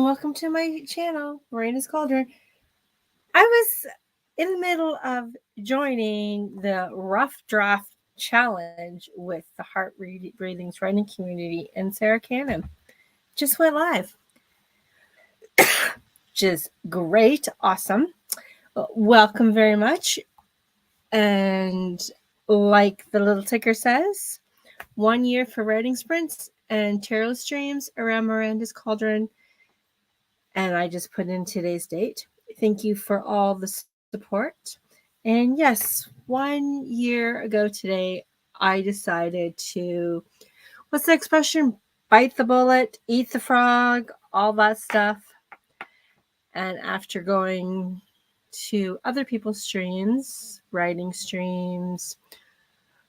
welcome to my channel, Miranda's Cauldron. I was in the middle of joining the Rough Draft Challenge with the Heart Breathings writing community in Sarah Cannon. Just went live. Which is great, awesome. Welcome very much. And like the little ticker says, 1 year for writing sprints and tarot streams around Miranda's Cauldron. And I just put in today's date. Thank you for all the support. And yes, 1 year ago today, I decided to, what's the expression? Bite the bullet, eat the frog, all that stuff. And after going to other people's streams, writing streams,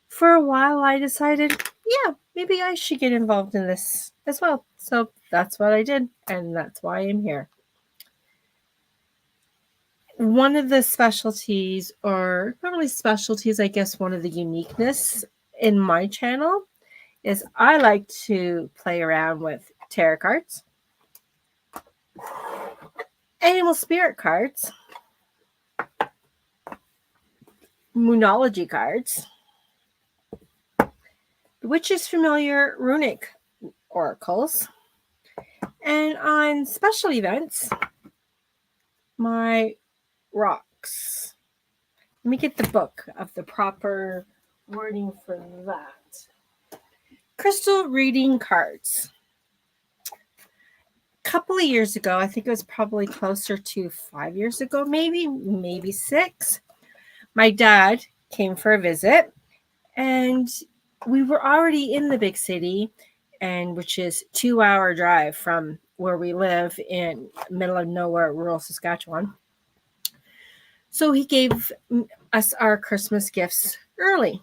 for a while, I decided, yeah, maybe I should get involved in this as well. So that's what I did, and that's why I'm here. One of the specialties, or not really specialties, I guess one of the uniqueness in my channel is I like to play around with tarot cards, animal spirit cards, Moonology cards, the Witch's Familiar Runic oracles, and on special events, my rocks. Let me get the book of the proper wording for that. Crystal reading cards. A couple of years ago, I think it was probably closer to 5 years ago, maybe 6, my dad came for a visit, and we were already in the big city, and which is 2-hour drive from where we live in middle of nowhere, rural Saskatchewan. So he gave us our Christmas gifts early.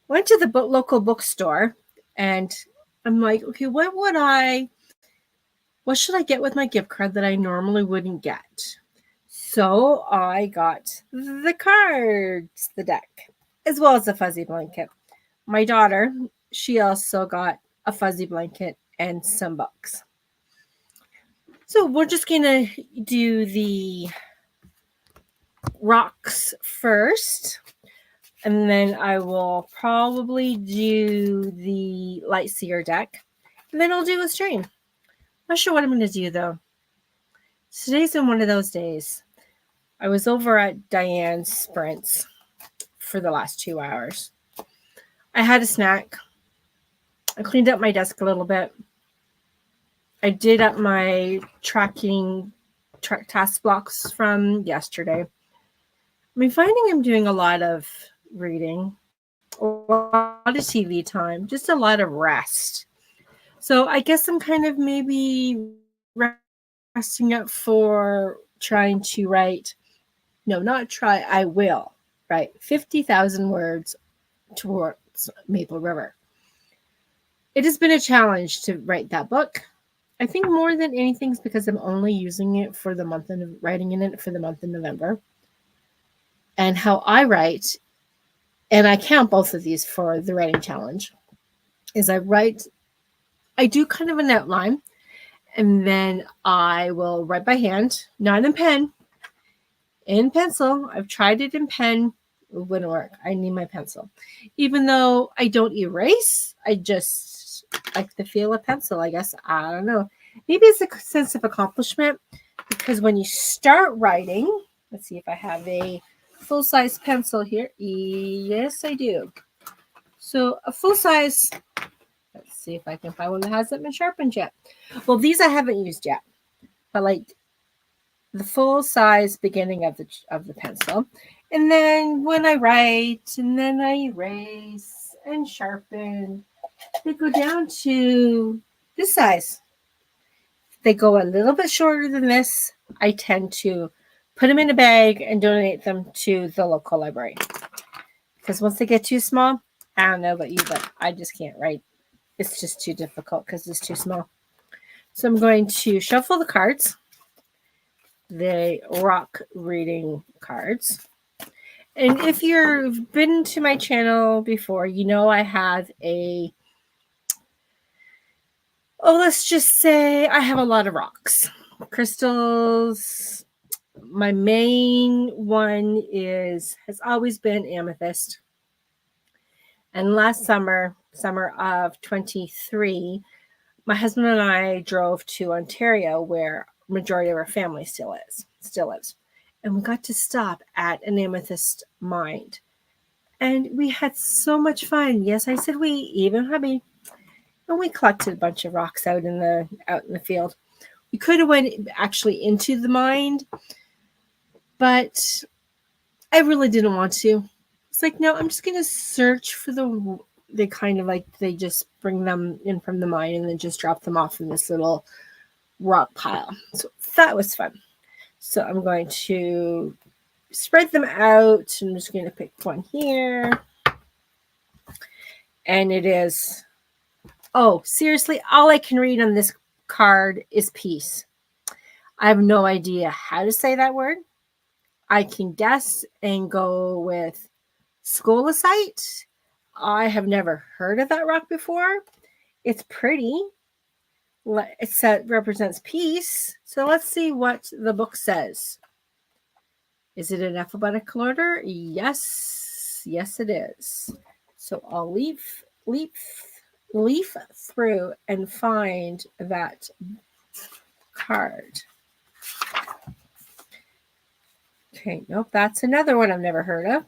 Went to the local bookstore, and I'm like, okay, what should I get with my gift card that I normally wouldn't get? So I got the cards, the deck, as well as a fuzzy blanket. My daughter, she also got a fuzzy blanket and some books. So we're just going to do the rocks first, and then I will probably do the light seer deck, and then I'll do a stream. Not sure what I'm going to do though. Today's been one of those days. I was over at Diane's sprints for the last 2 hours. I had a snack. I cleaned up my desk a little bit. I did up my tracking task blocks from yesterday. I'm finding I'm doing a lot of reading, a lot of TV time, just a lot of rest. So I guess I'm kind of maybe resting up for trying to write. No, not try. I will write 50,000 words towards Maple River. It has been a challenge to write that book. I think more than anything is because I'm only using it for the month of writing in it for the month of November. And how I write, and I count both of these for the writing challenge, is I do kind of an outline, and then I will write by hand, not in pen, in pencil. I've tried it in pen. It wouldn't work. I need my pencil. Even though I don't erase, I just like the feel of pencil, I guess. I don't know. Maybe it's a sense of accomplishment, because when you start writing, let's see if I have a full-size pencil here. Yes, I do. So a full-size, let's see if I can find one that hasn't been sharpened yet. Well, these I haven't used yet, but like the full-size beginning of the pencil. And then when I write, and then I erase and sharpen, they go down to this size. They go a little bit shorter than this. I tend to put them in a bag and donate them to the local library. Because once they get too small, I don't know about you, but I just can't write. It's just too difficult because it's too small. So I'm going to shuffle the cards, the rock reading cards. And if you've been to my channel before, you know I have a Oh, let's just say I have a lot of rocks. Crystals. My main one has always been amethyst. And last summer of 23, my husband and I drove to Ontario, where majority of our family still lives. And we got to stop at an amethyst mine. And we had so much fun. Yes, I said we, even hubby. And we collected a bunch of rocks out in the field. We could have went actually into the mine, but I really didn't want to. It's like, no, I'm just gonna search for they kind of like they just bring them in from the mine and then just drop them off in this little rock pile. So that was fun. So I'm going to spread them out. I'm just going to pick one here. And it is, oh, seriously, all I can read on this card is peace. I have no idea how to say that word. I can guess and go with scolasite. I have never heard of that rock before. It's pretty. It represents peace. So let's see what the book says. Is it in alphabetical order? Yes. Yes, it is. So I'll leaf through and find that card. Okay, nope, that's another one I've never heard of.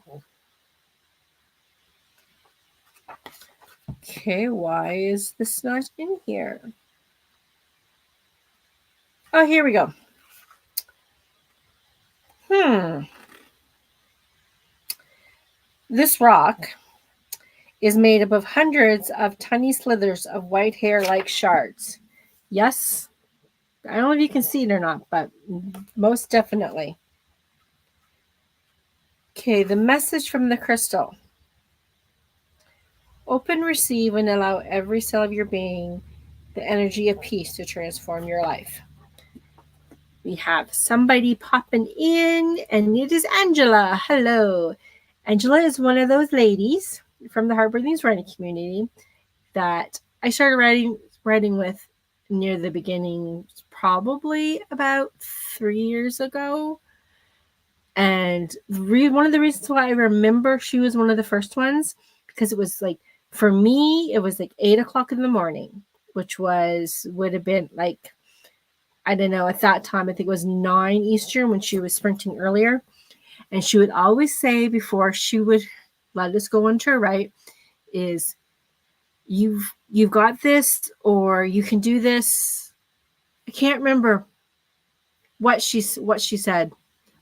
Okay, why is this not in here? Oh, here we go. This rock is made up of hundreds of tiny slithers of white hair-like shards. Yes, I don't know if you can see it or not, but most definitely. Okay, the message from the crystal. Open, receive, and allow every cell of your being the energy of peace to transform your life. We have somebody popping in, and it is Angela. Hello. Angela is one of those ladies from the Heart Breathing's writing community that I started writing with near the beginning, probably about 3 years ago. And one of the reasons why I remember she was one of the first ones, because it was like, for me, it was like 8 o'clock in the morning, which would have been like, I don't know, at that time, I think it was 9 Eastern when she was sprinting earlier. And she would always say before she would let us go into her right is, you've got this, or you can do this. I can't remember what she said,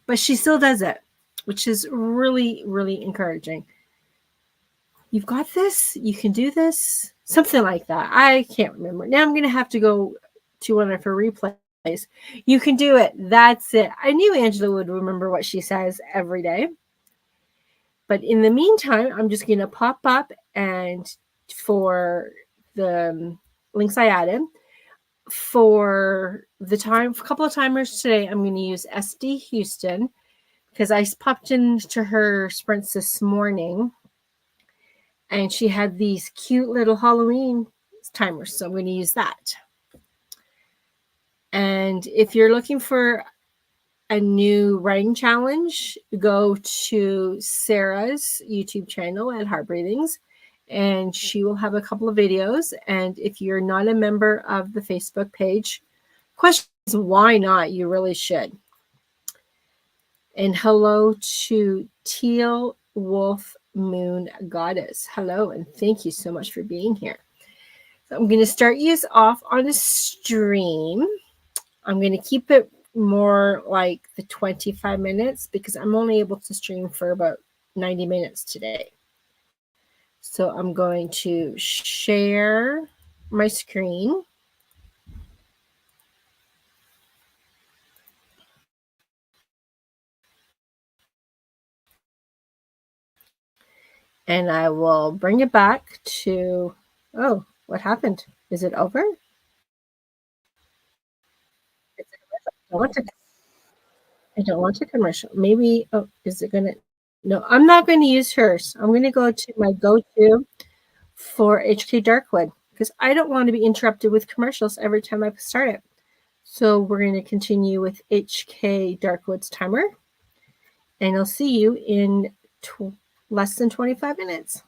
but she still does it, which is really, really encouraging. You've got this, you can do this, something like that. I can't remember. Now I'm going to have to go to one of her replays. You can do it. That's it. I knew Angela would remember what she says every day. But in the meantime, I'm just going to pop up, and for the links I added, for the time, for a couple of timers today, I'm going to use SD Houston, because I popped into her sprints this morning, and she had these cute little Halloween timers, so I'm going to use that. And if you're looking for a new writing challenge, go to Sarah's YouTube channel at Heart Breathings, and she will have a couple of videos. And if you're not a member of the Facebook page, questions, why not? You really should. And hello to Teal Wolf Moon Goddess. Hello, and thank you so much for being here. So I'm going to start you off on a stream. I'm going to keep it more like the 25 minutes because I'm only able to stream for about 90 minutes today. So I'm going to share my screen. And I will bring it back to, oh, what happened? Is it over? I don't want a commercial. Maybe, oh, is it going to? No, I'm not going to use hers. I'm going to go to my go-to for HK Darkwood, because I don't want to be interrupted with commercials every time I start it. So we're going to continue with HK Darkwoods timer, and I'll see you in less than 25 minutes.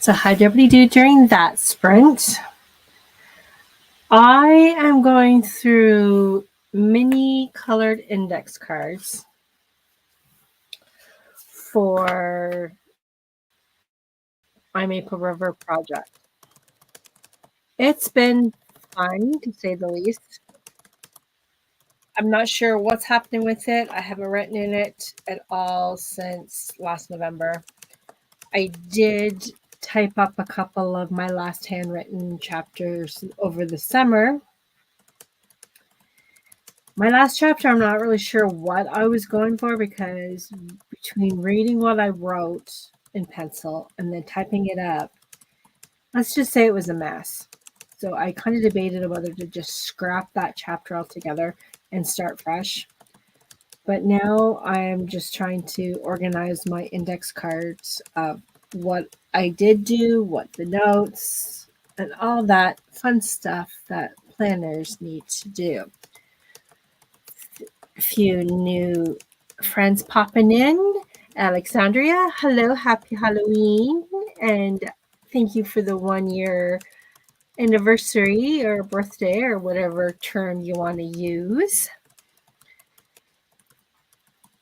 So how did everybody do during that sprint? I am going through mini colored index cards for my Maple River project. It's been fun, to say the least. I'm not sure what's happening with it. I haven't written in it at all since last November. I did type up a couple of my last handwritten chapters over the summer. My last chapter, I'm not really sure what I was going for, because between reading what I wrote in pencil and then typing it up, let's just say it was a mess. So I kind of debated whether to just scrap that chapter altogether and start fresh. But now I'm just trying to organize my index cards of what I did do, what the notes, and all that fun stuff that planners need to do. A few new friends popping in. Alexandria, hello, happy Halloween, and thank you for the 1 year anniversary or birthday or whatever term you want to use.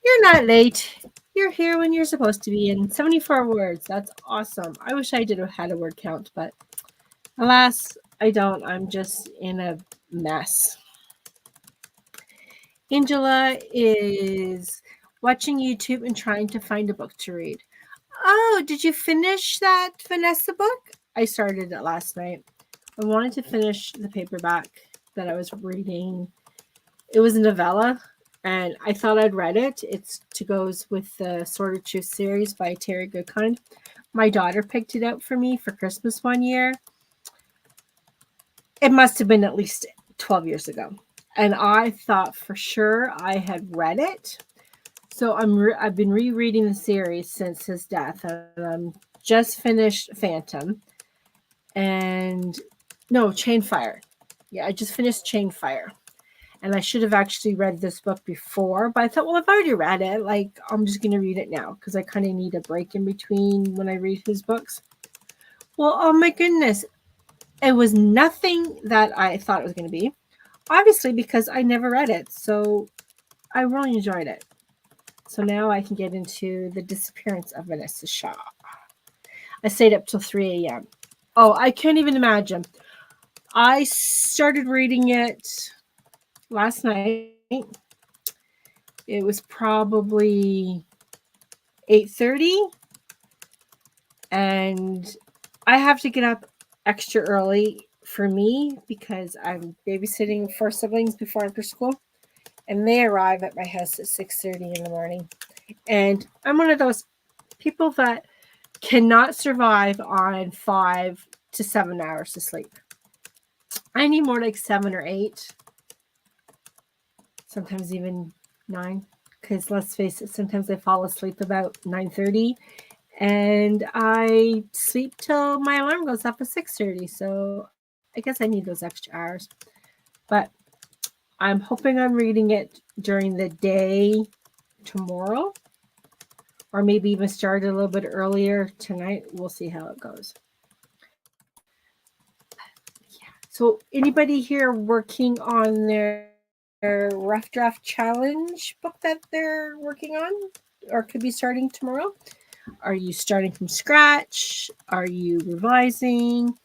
You're not late. You're here when you're supposed to be in 74 words. That's awesome. I wish I had a word count, but alas, I don't. I'm just in a mess. Angela is watching YouTube and trying to find a book to read. Oh, did you finish that Vanessa book? I started it last night. I wanted to finish the paperback that I was reading. It was a novella, and I thought I'd read it. It's to goes with the Sword of Truth series by Terry Goodkind. My daughter picked it out for me for Christmas one year. It must have been at least 12 years ago. And I thought for sure I had read it. So I've been rereading the series since his death. And I'm just finished Phantom. And no, Chainfire. Yeah, I just finished Chainfire. And I should have actually read this book before, but I thought, well, I've already read it. Like, I'm just going to read it now because I kind of need a break in between when I read his books. Well, oh my goodness. It was nothing that I thought it was going to be. Obviously, because I never read it. So I really enjoyed it. So now I can get into The Disappearance of Vanessa Shaw. I stayed up till 3 a.m. Oh, I can't even imagine. I started reading it last night. It was probably 8:30, and I have to get up extra early for me because I'm babysitting 4 siblings before after school, and they arrive at my house at 6:30 in the morning. And I'm one of those people that cannot survive on 5 to 7 hours of sleep. I need more like 7 or 8, sometimes even 9, because let's face it, sometimes I fall asleep about 9:30 and I sleep till my alarm goes up at 6:30. So I guess I need those extra hours. But I'm hoping I'm reading it during the day tomorrow, or maybe even start a little bit earlier tonight. We'll see how it goes. Yeah. So anybody here working on their rough draft challenge book that they're working on or could be starting tomorrow? Are you starting from scratch? Are you revising?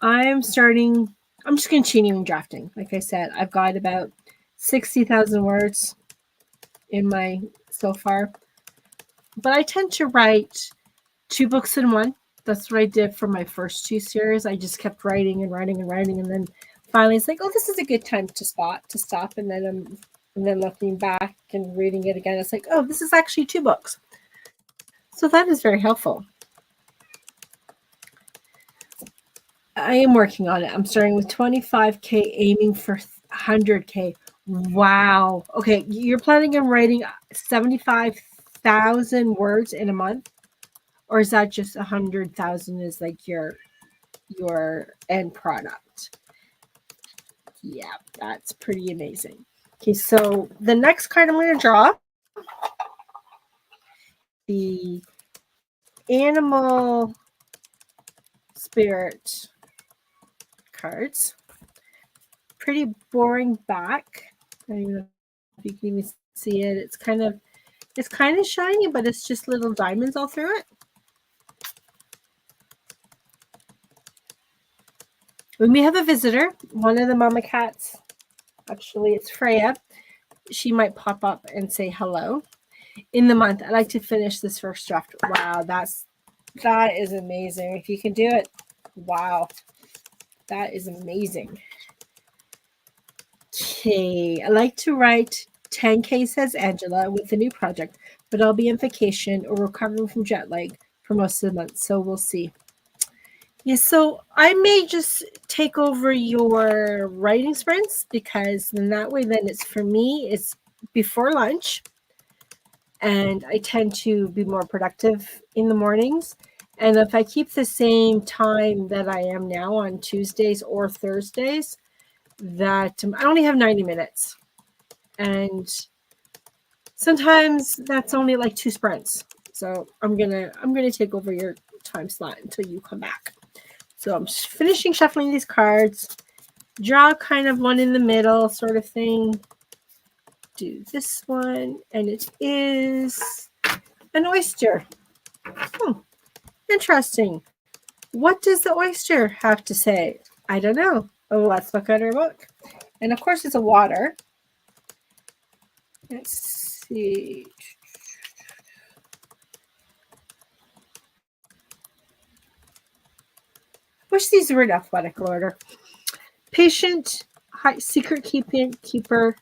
I'm just continuing drafting. Like I said, I've got about 60,000 words in my so far. But I tend to write 2 books in one. That's what I did for my first 2 series. I just kept writing and writing and writing, and then finally it's like, oh, this is a good time to stop, and then looking back and reading it again, it's like, oh, this is actually 2 books. So that is very helpful. I am working on it. I'm starting with 25K, aiming for 100K. Wow. Okay, you're planning on writing 75,000 words in a month? Or is that just 100,000 is like your end product? Yeah, that's pretty amazing. Okay, so the next card I'm going to draw, the animal spirit cards. Pretty boring back. I don't even know if you can even see it. It's kind of shiny, but it's just little diamonds all through it. We may have a visitor, one of the mama cats. Actually, it's Freya. She might pop up and say hello. In the month, I'd like to finish this first draft. Wow, that is amazing. If you can do it, wow, that is amazing. Okay, I like to write 10K, says Angela, with a new project, but I'll be on vacation or recovering from jet lag for most of the month, so we'll see. Yeah, so I may just take over your writing sprints, because then that way, then it's for me, it's before lunch, and I tend to be more productive in the mornings. And if I keep the same time that I am now on Tuesdays or Thursdays, that I only have 90 minutes. And sometimes that's only like 2 sprints. So I'm gonna take over your time slot until you come back. So I'm finishing shuffling these cards. Draw kind of one in the middle sort of thing. Do this one, and it is an oyster. Interesting. What does the oyster have to say? I don't know. Oh, let's look at our book. And of course, it's a water. Let's see. Wish these were in alphabetical order. Patient, secret keeper,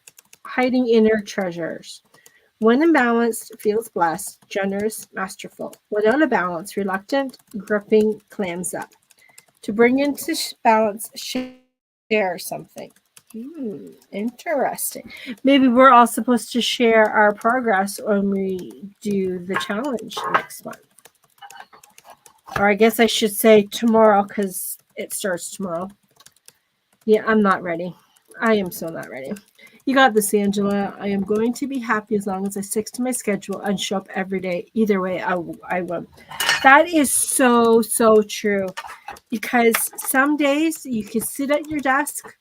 hiding inner treasures. When in balance, feels blessed, generous, masterful. When out of balance, reluctant, gripping, clams up. To bring into balance, share something. Interesting. Maybe we're all supposed to share our progress when we do the challenge next month. Or I guess I should say tomorrow, because it starts tomorrow. Yeah, I'm not ready. I am so not ready. You got this, Angela. I am going to be happy as long as I stick to my schedule and show up every day. Either way, I will. That is so, so true. Because some days you can sit at your desk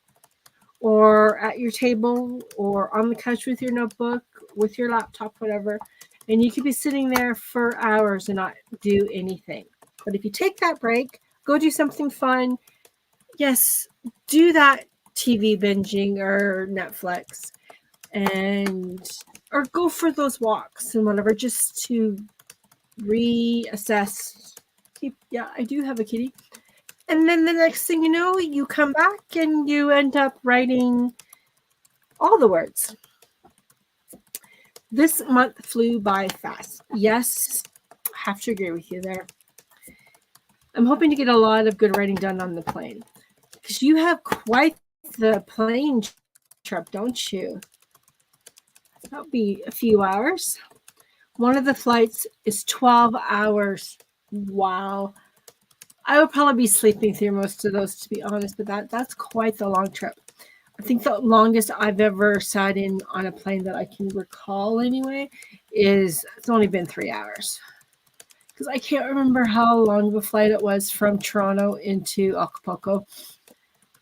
or at your table or on the couch with your notebook, with your laptop, whatever, and you could be sitting there for hours and not do anything. But if you take that break, go do something fun. Yes, do that TV binging or Netflix, or go for those walks and whatever, just to reassess. Yeah, I do have a kitty. And then the next thing you know, you come back and you end up writing all the words. This month flew by fast. Yes, I have to agree with you there. I'm hoping to get a lot of good writing done on the plane, because you have quite the plane trip, don't you? That'll be a few hours. One of the flights is 12 hours. Wow. I would probably be sleeping through most of those, to be honest, but that's quite the long trip. I think the longest I've ever sat in on a plane that I can recall anyway it's only been 3 hours. Because I can't remember how long of a flight it was from Toronto into Acapulco.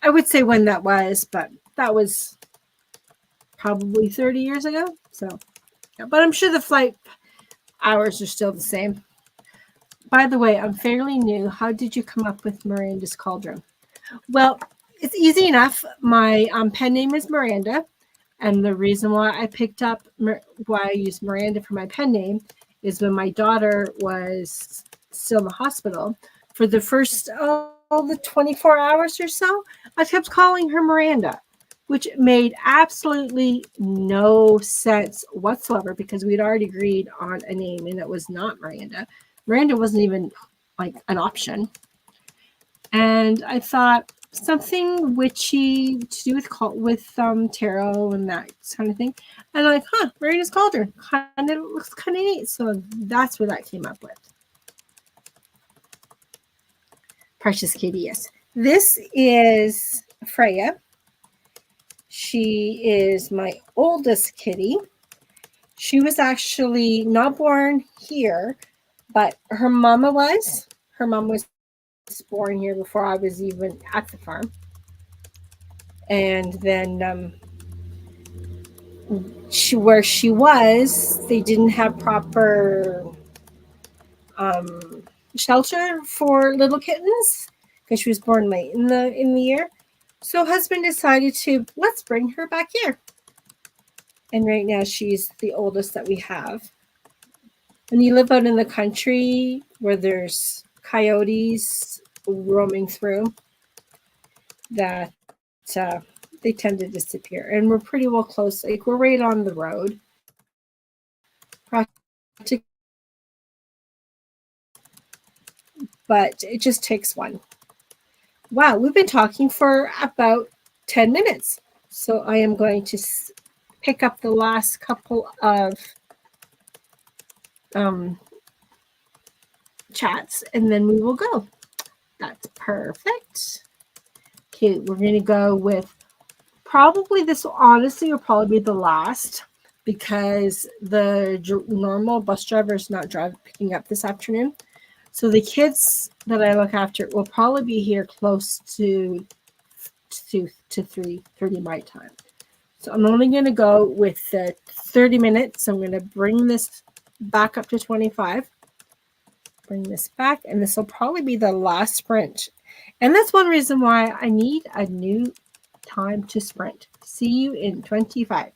I would say when that was, but that was probably 30 years ago. So, yeah, but I'm sure the flight hours are still the same. By the way, I'm fairly new. How did you come up with Miranda's Cauldron? Well, it's easy enough. My pen name is Miranda, and the reason why I used Miranda for my pen name is when my daughter was still in the hospital, for the first the 24 hours or so, I kept calling her Miranda, which made absolutely no sense whatsoever, because we'd already agreed on a name and it was not Miranda. Miranda wasn't even like an option. And I thought something witchy to do with tarot and that kind of thing. And I'm like, Miranda's Cauldron. It looks kind of neat. So that's where that came up with. Precious Kitty, yes. This is Freya. She is my oldest kitty. She was actually not born here, but her mama was. Her mom was born here before I was even at the farm. And then where she was, they didn't have proper um, shelter for little kittens because she was born late in the year. So husband decided to let's bring her back here. And right now she's the oldest that we have. When you live out in the country where there's coyotes roaming through, that they tend to disappear. And we're pretty well close. Like we're right on the road. But it just takes one. Wow, we've been talking for about 10 minutes. So I am going to pick up the last couple of chats and then we will go. That's perfect. Okay, we're going to go with probably this honestly will probably be the last because the normal bus driver is not picking up this afternoon. So the kids that I look after will probably be here close to 3:30 my time. So I'm only going to go with 30 minutes. So I'm going to bring this back up to 25. Bring this back, and this will probably be the last sprint. And that's one reason why I need a new time to sprint. See you in 25.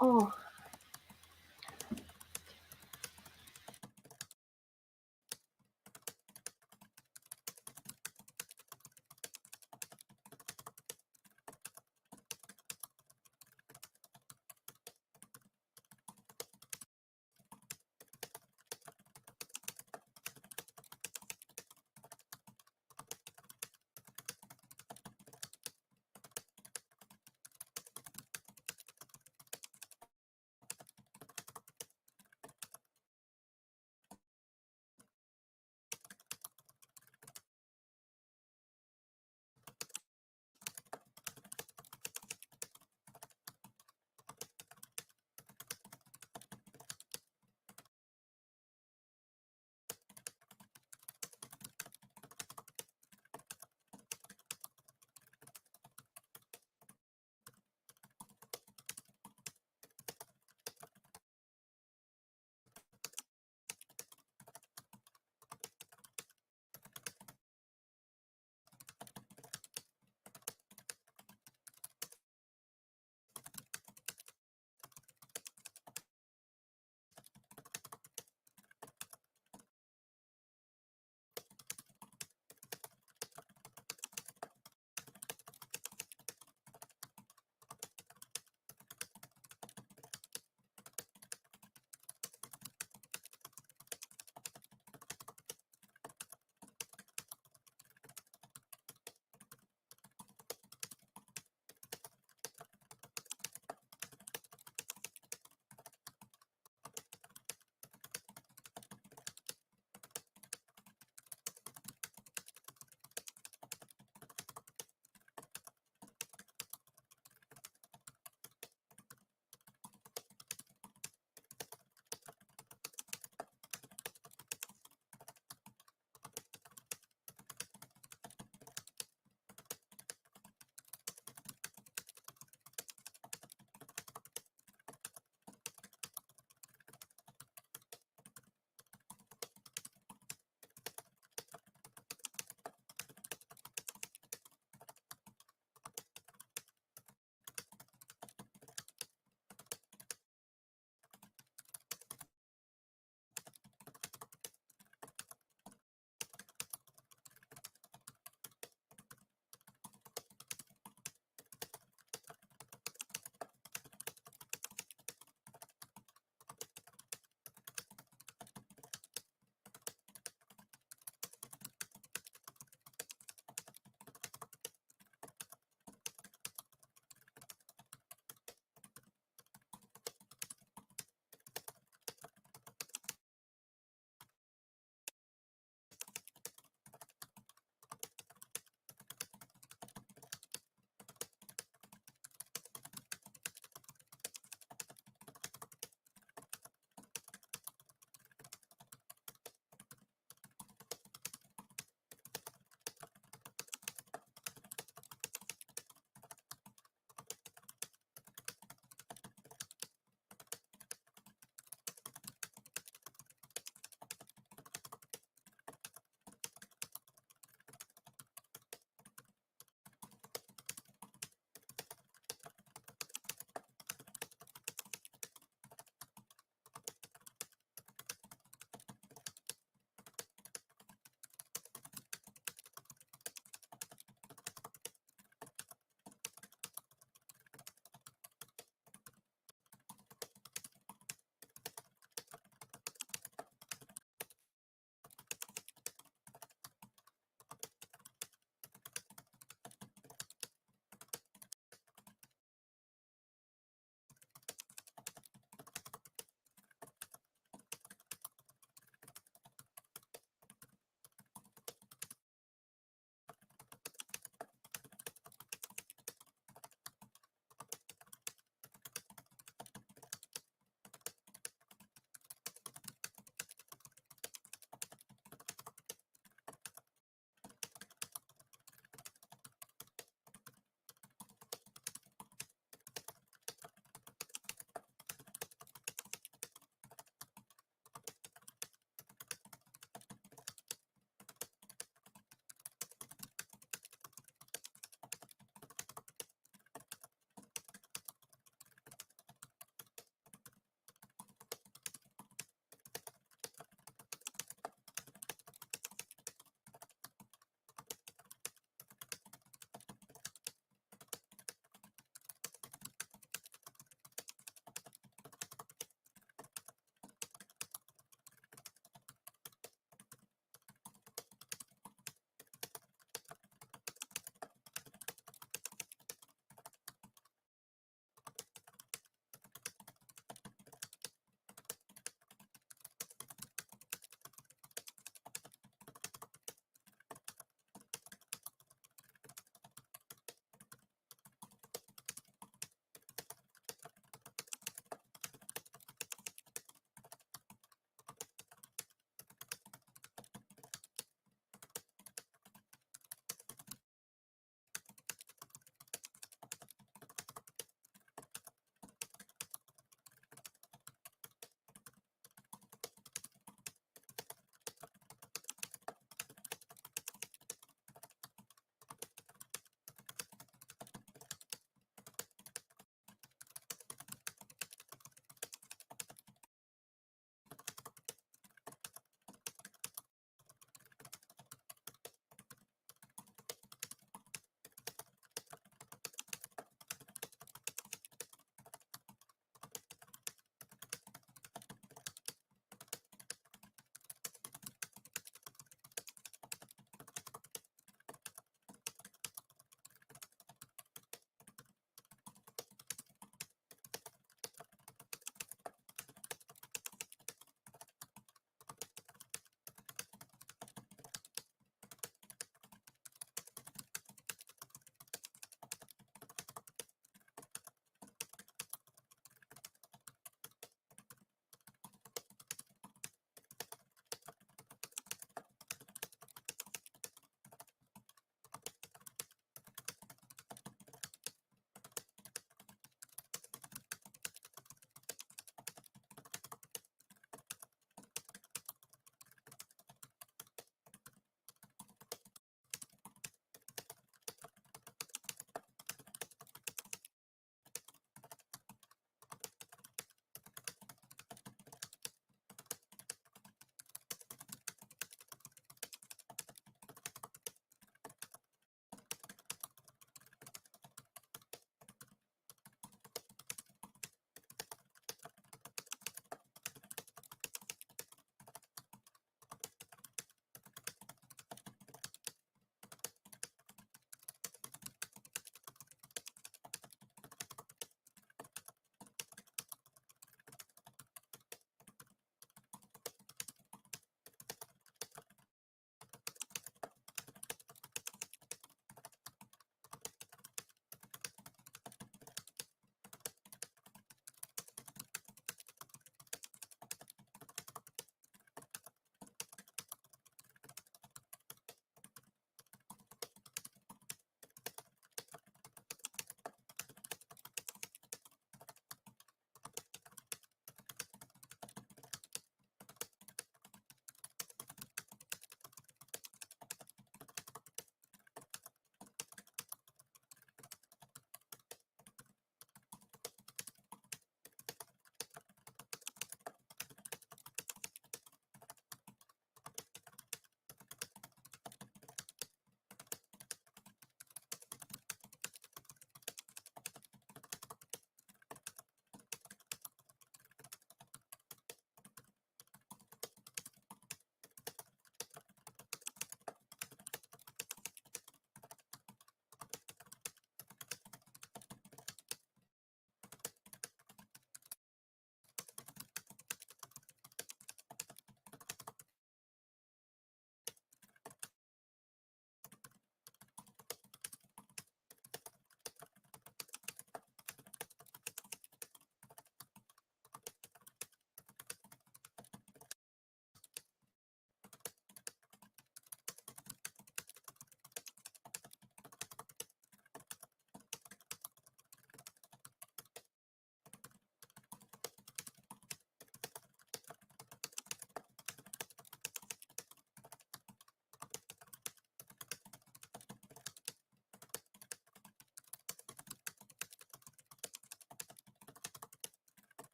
Oh.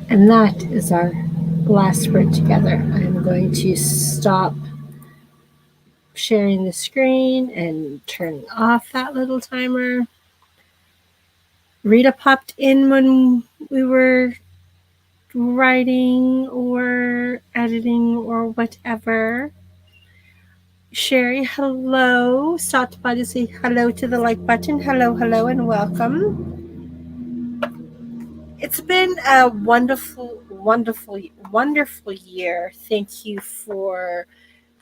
And that is our last sprint together. I'm going to stop sharing the screen and turn off that little timer. Rita popped in when we were writing or editing or whatever. Sherry, hello. Stopped by to say hello to the like button. Hello, hello, and welcome. It's been a wonderful, wonderful, wonderful year. Thank you for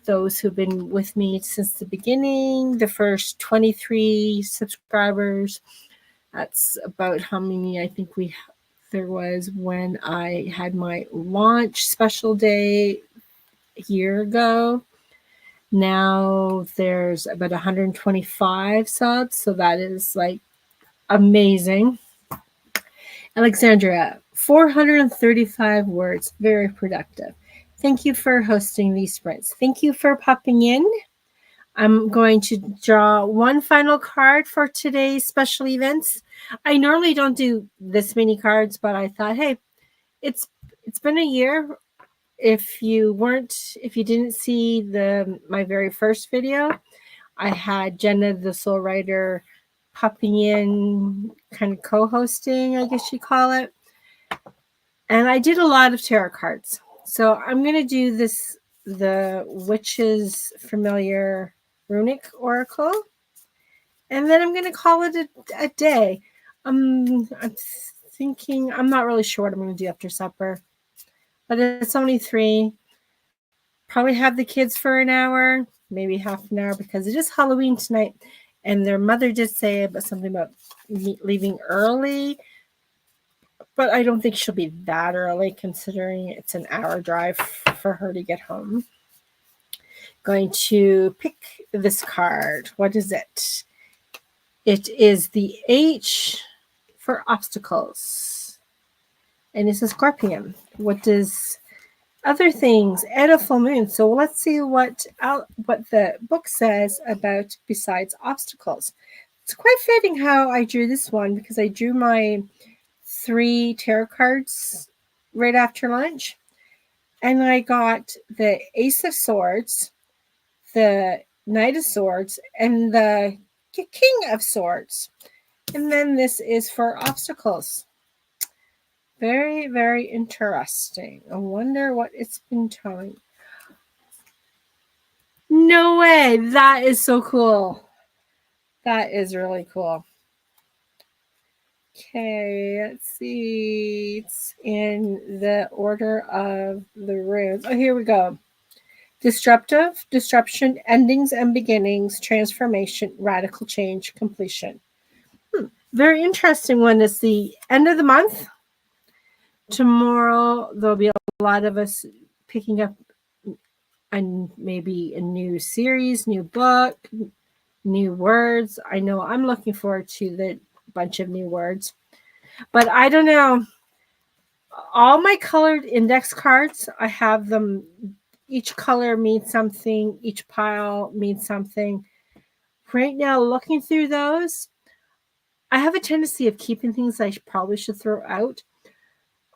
those who've been with me since the beginning, the first 23 subscribers. That's about how many I think there was when I had my launch special day a year ago. Now there's about 125 subs, so that is like amazing. Alexandria, 435 words, very productive. Thank you for hosting these sprints. Thank you for popping in. I'm going to draw one final card for today's special events. I normally don't do this many cards, but I thought, hey, it's been a year. If you didn't see my very first video, I had Jenna the Soul Writer popping in, kind of co-hosting, I guess you call it. And I did a lot of tarot cards. So I'm going to do the Witch's Familiar Runic Oracle. And then I'm going to call it a day. I'm thinking, I'm not really sure what I'm going to do after supper. But it's only 3. Probably have the kids for an hour, maybe half an hour, because it is Halloween tonight. And their mother did say something about leaving early. But I don't think she'll be that early, considering it's an hour drive for her to get home. Going to pick this card. What is it? It is the H for obstacles. And it's a scorpion. What does other things and a full moon? So let's see what the book says about besides obstacles. It's quite fitting how I drew this one, because I drew my 3 tarot cards right after lunch, and I got the Ace of Swords, the Knight of Swords, and the King of Swords. And then this is for obstacles. Very, very interesting. I wonder what it's been telling. No way. That is so cool. That is really cool. Okay, let's see. It's in the order of the runes. Oh, here we go. Disruptive, disruption, endings and beginnings, transformation, radical change, completion. Very interesting one. It's the end of the month. Tomorrow, there'll be a lot of us picking up maybe a new series, new book, new words. I know I'm looking forward to the bunch of new words. But I don't know. All my colored index cards, I have them. Each color means something. Each pile means something. Right now, looking through those, I have a tendency of keeping things I probably should throw out.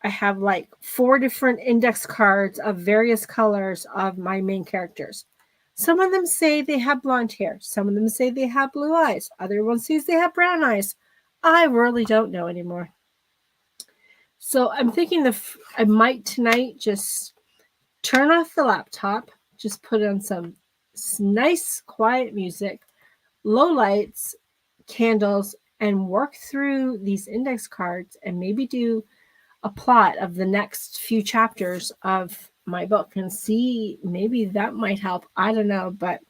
I have like 4 different index cards of various colors of my main characters. Some of them say they have blonde hair. Some of them say they have blue eyes. Other ones say they have brown eyes. I really don't know anymore. So I'm thinking I might tonight just turn off the laptop, just put on some nice quiet music, low lights, candles, and work through these index cards and maybe do a plot of the next few chapters of my book and see, maybe that might help. I don't know, but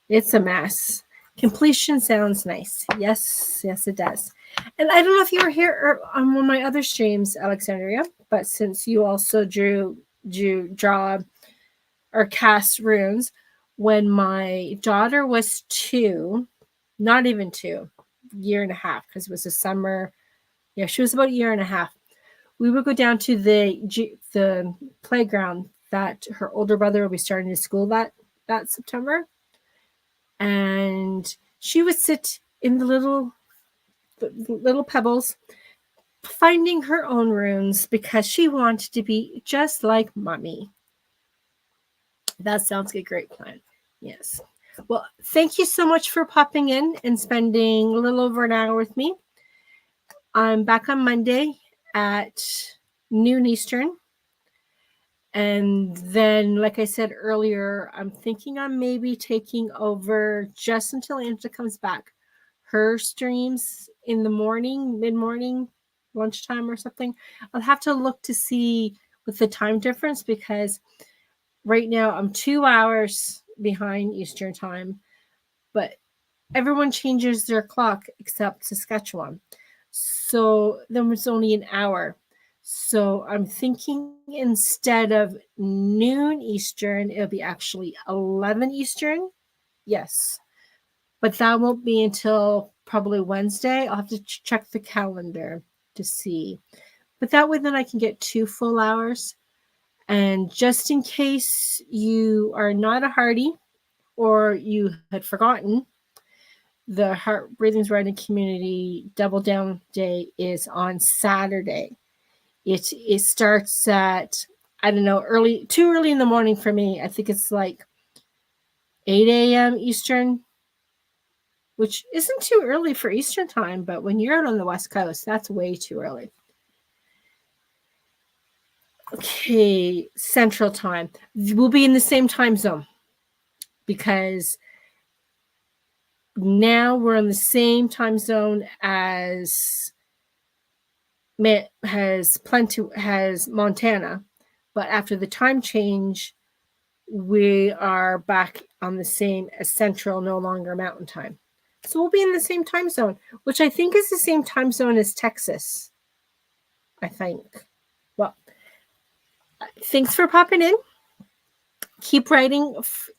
it's a mess. Completion sounds nice. Yes, it does. And I don't know if you were here on one of my other streams, Alexandria, but since you also draw or cast runes, when my daughter was 2, not even 2, year and a half, because it was a summer. Yeah, she was about a year and a half. We would go down to the playground that her older brother will be starting to school that September. And she would sit in the little pebbles finding her own runes because she wanted to be just like Mommy. That sounds like a great plan. Yes. Well, thank you so much for popping in and spending a little over an hour with me. I'm back on Monday at noon Eastern. And then, like I said earlier, I'm thinking on maybe taking over just until Angela comes back. Her streams in the morning, mid-morning, lunchtime or something. I'll have to look to see with the time difference because right now I'm 2 hours behind Eastern time, but everyone changes their clock except Saskatchewan. So then it's only an hour. So I'm thinking instead of noon Eastern, it'll be actually 11 Eastern. Yes. But that won't be until probably Wednesday. I'll have to check the calendar to see. But that way then I can get 2 full hours. And just in case you are not a hardy or you had forgotten, the Heart Breathing's Writing Community Double Down Day is on Saturday. It starts at, I don't know, too early in the morning for me. I think it's like 8 a.m. Eastern, which isn't too early for Eastern time, but when you're out on the West Coast, that's way too early. Okay, Central time. We'll be in the same time zone because now we're in the same time zone as Montana, but after the time change, we are back on the same as Central, no longer Mountain time. So we'll be in the same time zone, which I think is the same time zone as Texas. I think. Well, thanks for popping in. Keep writing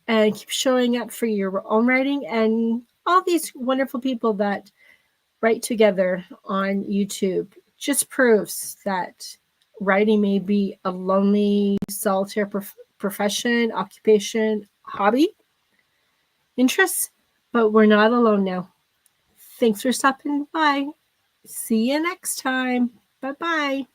and keep showing up for your own writing and all these wonderful people that write together on YouTube. Just proves that writing may be a lonely, solitary profession, occupation, hobby, interests, but we're not alone now. Thanks for stopping by. See you next time. Bye-bye.